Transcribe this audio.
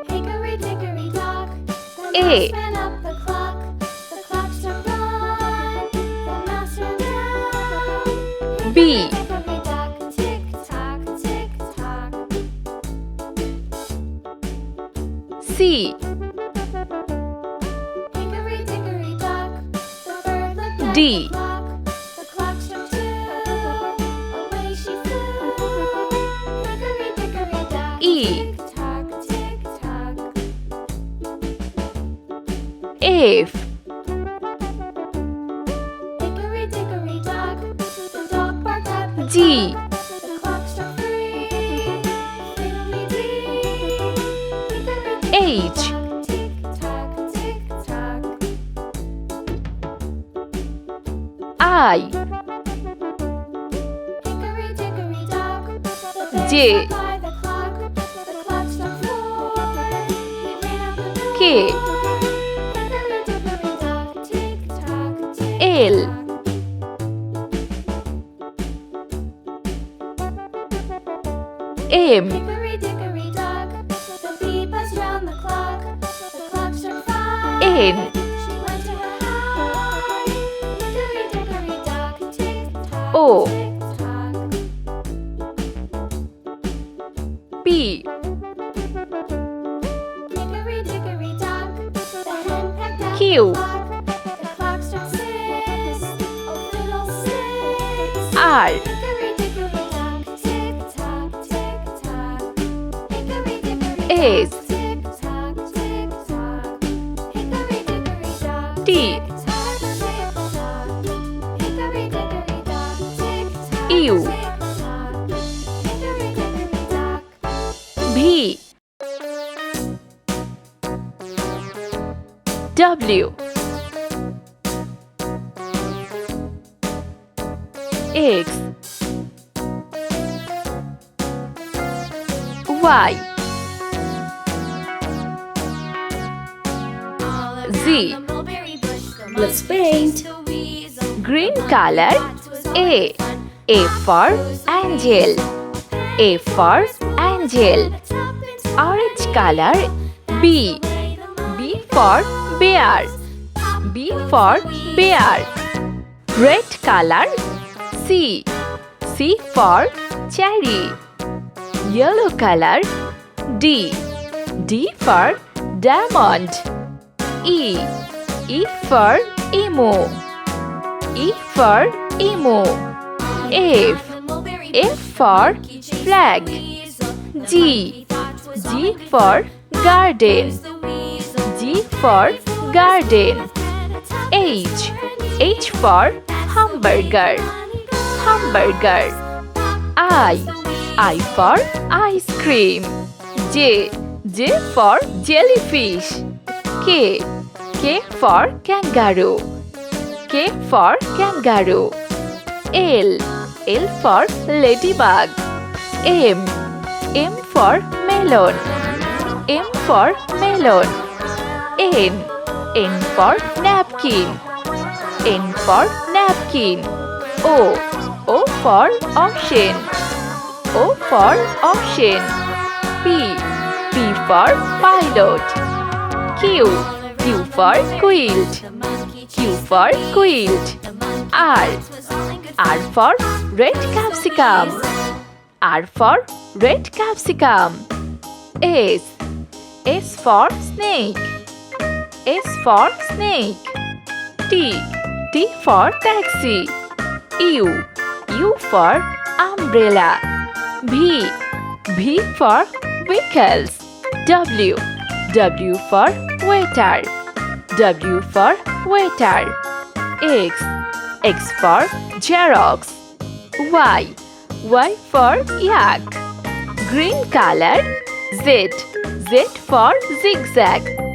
Hickory dickory dock, the A. mouse ran up the clock struck one, the mouse ran down. B. Hickory dock, tick tock, tick tock. C. Hickory dickory dock, the bird looked at D. the clock struck two, away she flew. Hickory dickory dock, E. tick tock, tick tock. F. Hickory dickory dock, the dog barked at the G. clock. The clock struck three, fiddly-dee. Hickory H. tick tock, tick tock. I. Hickory dickory dock, the bear J. sat by the clock struck four. He ran out the door. K. Hickory dickory dock, tick tock, tick L. tock. M. Hickory dickory dock, the bee buzzed round the clock struck five. N. She went to her hive. Hickory dickory dock, tick tock, O. tick tock. P. Hickory dickory dock, the hen pecked at Q. the clock struck six. Oh fiddlesticks. R. Hickory dickory dock, tick tock, tick tock. Hickory dickory S. dock, tick tock, tick tock. Hickory dickory dock, T. tick tock, tick tock. Hickory dickory dock, tick tock, U. tick tock. Hickory dickory dock. V. W. X. Y. Z. Let's paint. Green color. A. A for angel. A for angel. Orange color. B. B for bear. B for bear. Red color. C. C for cherry. Yellow color. D. D for diamond. E. E for emu. E for emu. F. F for flag. G. G for garden. G for garden. H. H for hamburger. Hamburger. I. I for ice cream. J. J for jellyfish. K. K for kangaroo. K for kangaroo. L. L for ladybug. M. M for melon. M for melon. N. N for napkin. N for napkin. O. O for ocean. O for ocean. P. P for pilot. Q. Q for quilt. Q for quilt. R. R for red capsicum. R for red capsicum. S. S for snake. S for snake. T. T for taxi. U. U for umbrella. V. V for vehicles. W. W for waiter. W for waiter. X. X for Xerox. Y. Y for yak. Green color. Z. Z for zigzag.